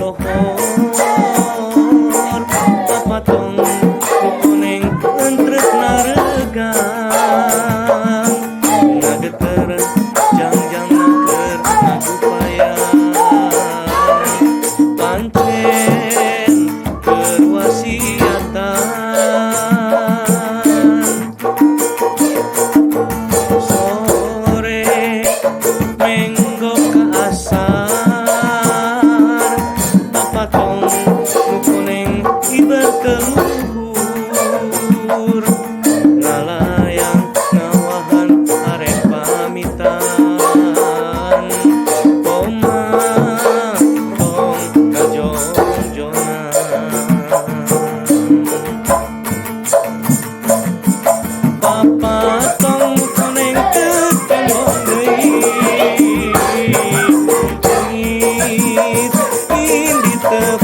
lohor apa tong kuning entreut naregang ngageter jangjang naker ngagupayang pancen perwasiatan sore menggo kaasar papatong kuning iberkeluhur ngalayang ngawahan arek pamitan koma tong kajongjonan papatong kuning ketembok deui indi teu